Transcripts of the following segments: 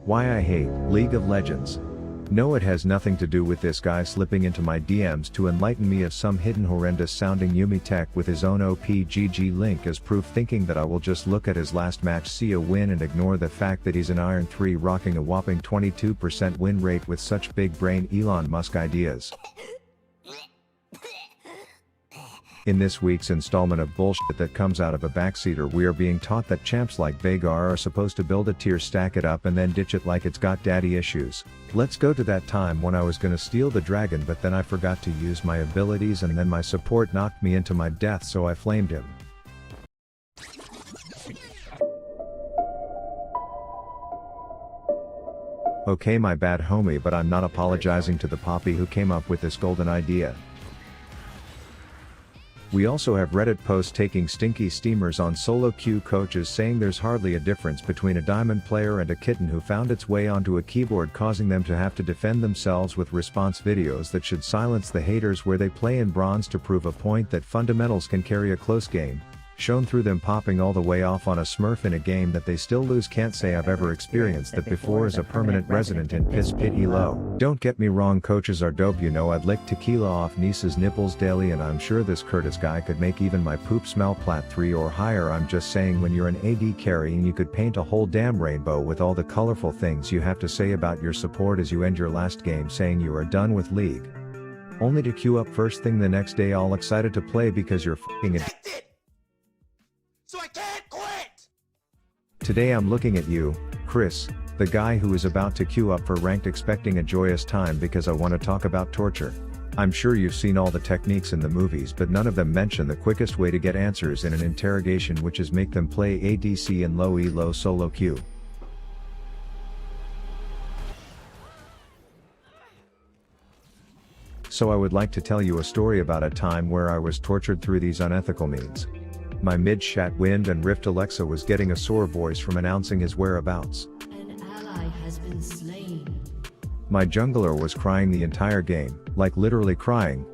Why I hate League of Legends. No, it has nothing to do with this guy slipping into my DMs to enlighten me of some hidden horrendous sounding Yumi tech with his own OPGG link as proof, thinking that I will just look at his last match, see a win, and ignore the fact that he's an Iron 3 rocking a whopping 22% win rate with such big brain Elon Musk ideas. In this week's installment of bullshit that comes out of a backseater, we are being taught that champs like Veigar are supposed to build a tier, stack it up, and then ditch it like it's got daddy issues. Let's go to that time when I was gonna steal the dragon, but then I forgot to use my abilities, and then my support knocked me into my death, so I flamed him. Okay, my bad homie, but I'm not apologizing to the poppy who came up with this golden idea. We also have Reddit posts taking stinky steamers on solo queue coaches, saying there's hardly a difference between a diamond player and a kitten who found its way onto a keyboard, causing them to have to defend themselves with response videos that should silence the haters, where they play in bronze to prove a point that fundamentals can carry a close game, shown through them popping all the way off on a smurf in a game that they still lose. Can't say I've ever experienced that before as a permanent resident in piss pit elo. Don't get me wrong, coaches are dope, you know. I'd lick tequila off Niece's nipples daily, and I'm sure this Curtis guy could make even my poop smell plat 3 or higher. I'm just saying, when you're an AD carry and you could paint a whole damn rainbow with all the colorful things you have to say about your support as you end your last game saying you are done with League, only to queue up first thing the next day all excited to play because you're f***ing a so I can't quit! Today I'm looking at you, Chris, the guy who is about to queue up for ranked, expecting a joyous time because I want to talk about torture. I'm sure you've seen all the techniques in the movies, but none of them mention the quickest way to get answers in an interrogation, which is make them play ADC in low elo solo queue. So I would like to tell you a story about a time where I was tortured through these unethical means. My mid-chat wind and Rift Alexa was getting a sore voice from announcing his whereabouts. An ally has been slain. My jungler was crying the entire game, like literally crying.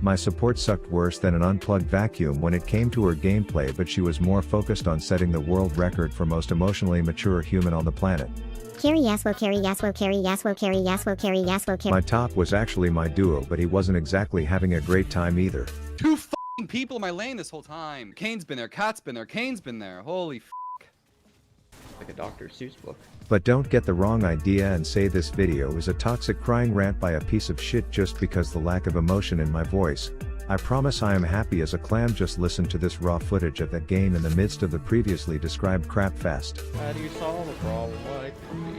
My support sucked worse than an unplugged vacuum when it came to her gameplay, but she was more focused on setting the world record for most emotionally mature human on the planet. Carry Yasuo, carry Yasuo, carry Yasuo, carry Yasuo, carry Yasuo, carry. My top was actually my duo, but he wasn't exactly having a great time either. Two people in my lane this whole time. Kane's been there, Cat's been there, Kane's been there. Holy f***. Like a Dr. Seuss book. But don't get the wrong idea and say this video is a toxic crying rant by a piece of shit just because the lack of emotion in my voice. I promise I am happy as a clam. Just listen to this raw footage of that game in the midst of the previously described crap fest. How do you solve a problem like me?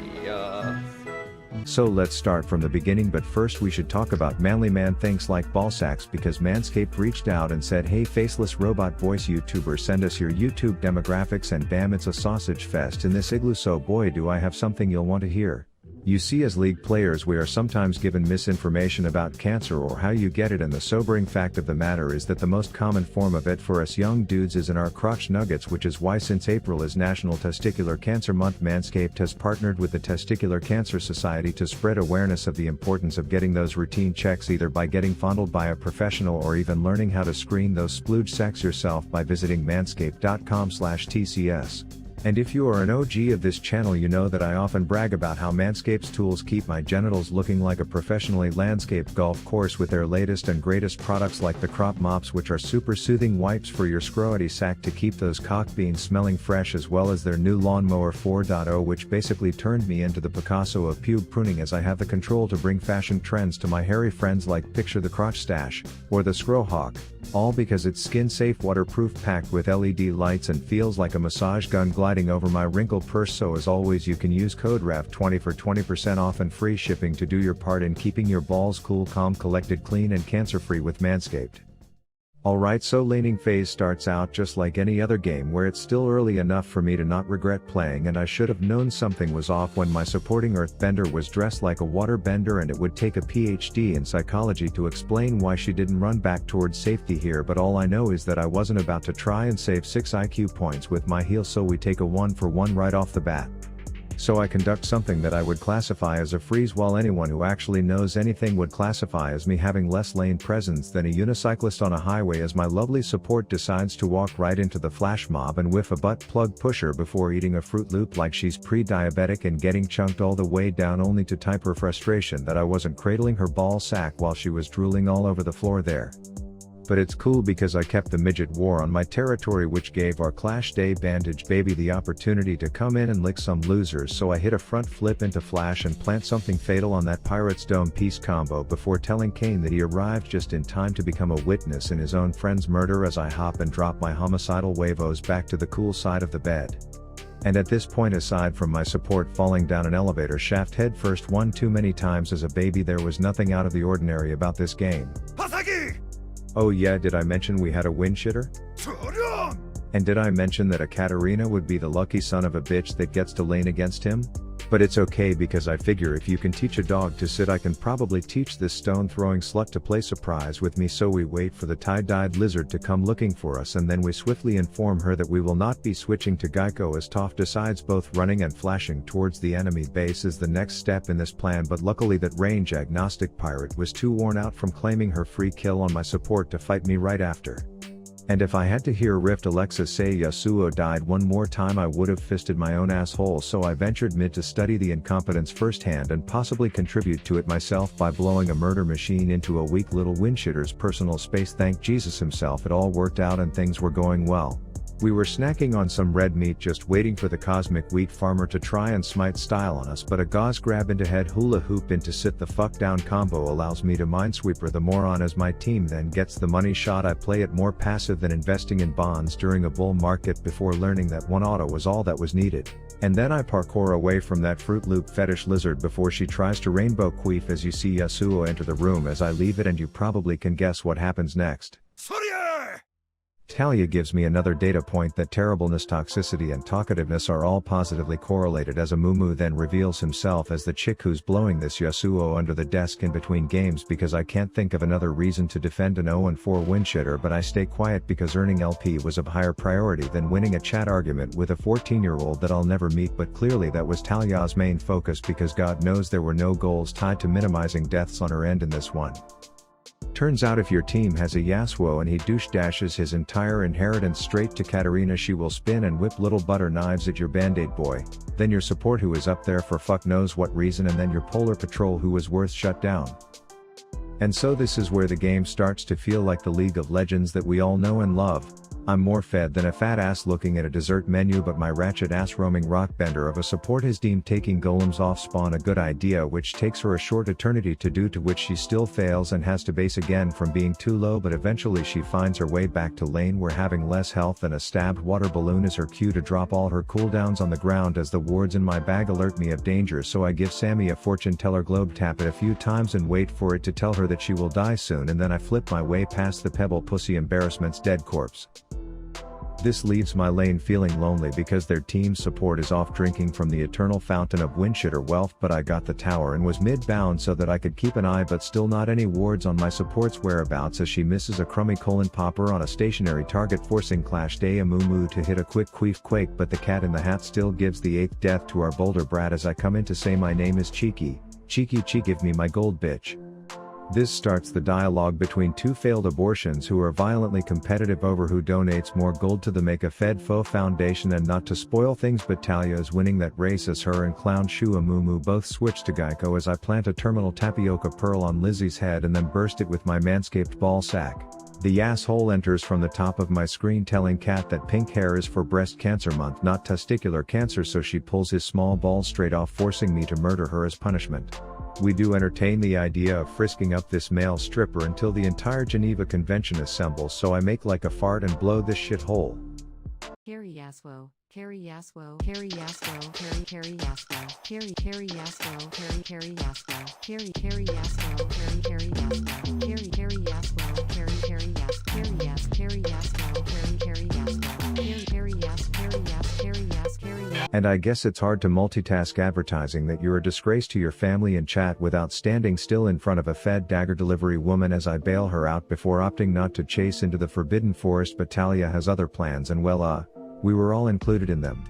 So let's start from the beginning, but first we should talk about manly man things like ballsacks, because Manscaped reached out and said, hey faceless robot voice YouTuber, send us your YouTube demographics, and bam, it's a sausage fest in this igloo. So boy, do I have something you'll want to hear. You see, as League players we are sometimes given misinformation about cancer or how you get it, and the sobering fact of the matter is that the most common form of it for us young dudes is in our crotch nuggets, which is why since April is National Testicular Cancer Month, Manscaped has partnered with the Testicular Cancer Society to spread awareness of the importance of getting those routine checks, either by getting fondled by a professional or even learning how to screen those splooge sacks yourself by visiting manscaped.com/TCS. And if you are an OG of this channel, you know that I often brag about how Manscaped's tools keep my genitals looking like a professionally landscaped golf course with their latest and greatest products like the crop mops, which are super soothing wipes for your scroty sack to keep those cock beans smelling fresh, as well as their new lawnmower 4.0, which basically turned me into the Picasso of pube pruning, as I have the control to bring fashion trends to my hairy friends, like picture the crotch stash, or the scro hawk, all because it's skin safe, waterproof, packed with LED lights, and feels like a massage gun gliding over my wrinkled purse. So as always, you can use code RAV20 for 20% off and free shipping to do your part in keeping your balls cool, calm, collected, clean, and cancer-free with Manscaped. Alright, so laning phase starts out just like any other game, where it's still early enough for me to not regret playing, and I should have known something was off when my supporting earthbender was dressed like a waterbender, and it would take a PhD in psychology to explain why she didn't run back towards safety here, but all I know is that I wasn't about to try and save 6 IQ points with my heal, so we take a 1 for 1 right off the bat. So I conduct something that I would classify as a freeze while anyone who actually knows anything would classify as me having less lane presence than a unicyclist on a highway as my lovely support decides to walk right into the flash mob and whiff a butt plug pusher before eating a Fruit Loop like she's pre-diabetic and getting chunked all the way down only to type her frustration that I wasn't cradling her ball sack while she was drooling all over the floor there. But it's cool because I kept the midget war on my territory, which gave our Clash Day bandage baby the opportunity to come in and lick some losers, so I hit a front flip into flash and plant something fatal on that Pirate's Dome piece combo before telling Kane that he arrived just in time to become a witness in his own friend's murder as I hop and drop my homicidal wavos back to the cool side of the bed. And at this point, aside from my support falling down an elevator shaft headfirst one too many times as a baby, there was nothing out of the ordinary about this game. Oh yeah, did I mention we had a win shitter? And did I mention that a Katarina would be the lucky son of a bitch that gets to lane against him? But it's okay because I figure if you can teach a dog to sit, I can probably teach this stone throwing slut to play surprise with me. So we wait for the tie-dyed lizard to come looking for us, and then we swiftly inform her that we will not be switching to Geico as Toph decides both running and flashing towards the enemy base is the next step in this plan. But luckily that range agnostic pirate was too worn out from claiming her free kill on my support to fight me right after. And if I had to hear Rift Alexa say Yasuo died one more time, I would have fisted my own asshole, so I ventured mid to study the incompetence firsthand and possibly contribute to it myself by blowing a murder machine into a weak little winshitter's personal space. Thank Jesus himself, it all worked out and things were going well. We were snacking on some red meat just waiting for the cosmic wheat farmer to try and smite style on us, but a gauze grab into head hula hoop into sit the fuck down combo allows me to minesweeper the moron as my team then gets the money shot. I play it more passive than investing in bonds during a bull market before learning that one auto was all that was needed. And then I parkour away from that Fruit Loop fetish lizard before she tries to rainbow queef as you see Yasuo enter the room as I leave it, and you probably can guess what happens next. Talia gives me another data point that terribleness, toxicity and talkativeness are all positively correlated as a Mumu then reveals himself as the chick who's blowing this Yasuo under the desk in between games because I can't think of another reason to defend an 0-4 win shitter, but I stay quiet because earning LP was of higher priority than winning a chat argument with a 14-year-old that I'll never meet. But clearly that was Talia's main focus because God knows there were no goals tied to minimizing deaths on her end in this one. Turns out if your team has a Yasuo and he douche dashes his entire inheritance straight to Katarina, she will spin and whip little butter knives at your band-aid boy, then your support who is up there for fuck knows what reason, and then your polar patrol who is worth shut down. And so this is where the game starts to feel like the League of Legends that we all know and love. I'm more fed than a fat ass looking at a dessert menu, but my ratchet ass roaming rockbender of a support has deemed taking golems off spawn a good idea, which takes her a short eternity to do, to which she still fails and has to base again from being too low, but eventually she finds her way back to lane where having less health than a stabbed water balloon is her cue to drop all her cooldowns on the ground as the wards in my bag alert me of danger. So I give Sammy a fortune teller globe, tap it a few times and wait for it to tell her that she will die soon, and then I flip my way past the pebble pussy embarrassment's dead corpse. This leaves my lane feeling lonely because their team's support is off drinking from the eternal fountain of winshitter wealth, but I got the tower and was mid-bound so that I could keep an eye, but still not any wards on my support's whereabouts as she misses a crummy colon popper on a stationary target, forcing Clash Day a Mumu to hit a quick queef quake, but the cat in the hat still gives the 8th death to our boulder brat as I come in to say my name is Cheeky. Cheeky, give me my gold, bitch. This starts the dialogue between two failed abortions who are violently competitive over who donates more gold to the Make a Fed Fo Foundation. And not to spoil things, but Talia is winning that race as her and Clown Shua Mumu both switch to Geico as I plant a terminal tapioca pearl on Lizzie's head and then burst it with my manscaped ball sack. The asshole enters from the top of my screen telling Kat that pink hair is for breast cancer month, not testicular cancer, so she pulls his small ball straight off, forcing me to murder her as punishment. We do entertain the idea of frisking up this male stripper until the entire Geneva Convention assembles, so I make like a fart and blow this shit hole. Carry Yasuo, carry Yasuo, carry Yasuo, carry Yasuo, carry Yasuo, carry Yasuo, carry Yasuo, carry Yasuo, carry Yasuo, carry Yasuo, carry Yasuo, carry Yasuo, carry Yasuo, carry Yasuo, carry Yasuo. And I guess it's hard to multitask advertising that you're a disgrace to your family and chat without standing still in front of a fed dagger delivery woman as I bail her out before opting not to chase into the forbidden forest, but Talia has other plans and well we were all included in them.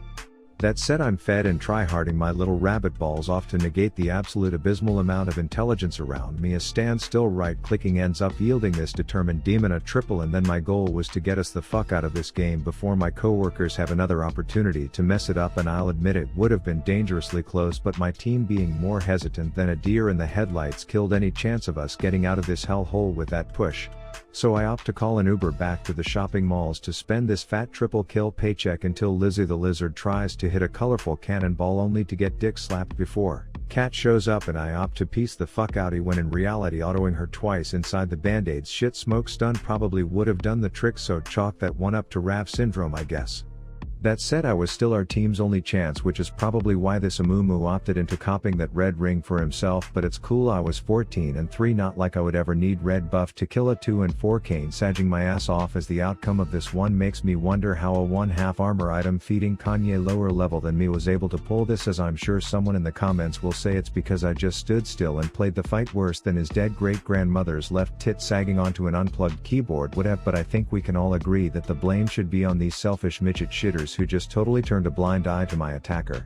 That said, I'm fed and tryharding my little rabbit balls off to negate the absolute abysmal amount of intelligence around me as stand still right-clicking ends up yielding this determined demon a triple, and then my goal was to get us the fuck out of this game before my coworkers have another opportunity to mess it up, and I'll admit it would have been dangerously close, but my team being more hesitant than a deer in the headlights killed any chance of us getting out of this hellhole with that push. So I opt to call an Uber back to the shopping malls to spend this fat triple kill paycheck until Lizzie the lizard tries to hit a colorful cannonball only to get dick slapped before Cat shows up, and I opt to piece the fuck outie when in reality autoing her twice inside the band-aids shit smoke stun probably would have done the trick, so chalk that one up to Rav syndrome I guess. That said, I was still our team's only chance, which is probably why this Amumu opted into copping that red ring for himself, but it's cool. I was 14 and 3, not like I would ever need red buff to kill a 2 and 4 Kane sagging my ass off as the outcome of this one makes me wonder how a 1/2 armor item feeding Kanye lower level than me was able to pull this, as I'm sure someone in the comments will say it's because I just stood still and played the fight worse than his dead great-grandmother's left tit sagging onto an unplugged keyboard would have, but I think we can all agree that the blame should be on these selfish midget shitters who just totally turned a blind eye to my attacker.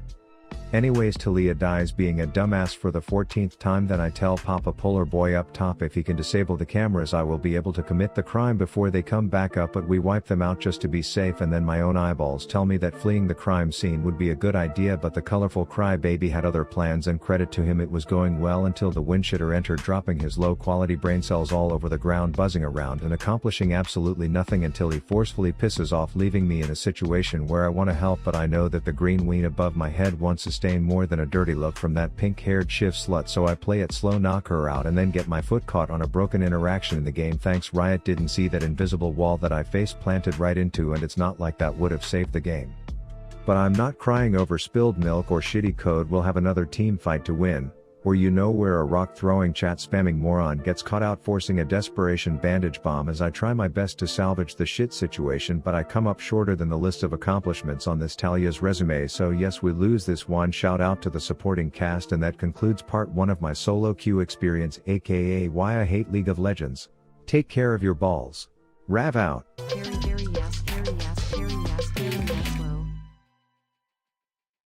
Anyways, Talia dies being a dumbass for the 14th time. Then I tell Papa Polar Boy up top if he can disable the cameras I will be able to commit the crime before they come back up, but we wipe them out just to be safe, and then my own eyeballs tell me that fleeing the crime scene would be a good idea, but the colorful crybaby had other plans, and credit to him it was going well until the windshitter entered, dropping his low quality brain cells all over the ground, buzzing around and accomplishing absolutely nothing until he forcefully pisses off, leaving me in a situation where I want to help, but I know that the green ween above my head won't sustain more than a dirty look from that pink-haired shiv slut, so I play it slow, knock her out, and then get my foot caught on a broken interaction in the game. Thanks Riot didn't see that invisible wall that I face planted right into, and it's not like that would have saved the game. But I'm not crying over spilled milk or shitty code. We'll have another team fight to win, or where a rock-throwing chat-spamming moron gets caught out forcing a desperation bandage bomb as I try my best to salvage the shit situation, but I come up shorter than the list of accomplishments on this Talia's resume, so yes, we lose this one. Shout out to the supporting cast, and that concludes part 1 of my solo queue experience, aka why I hate League of Legends. Take care of your balls. Rav out.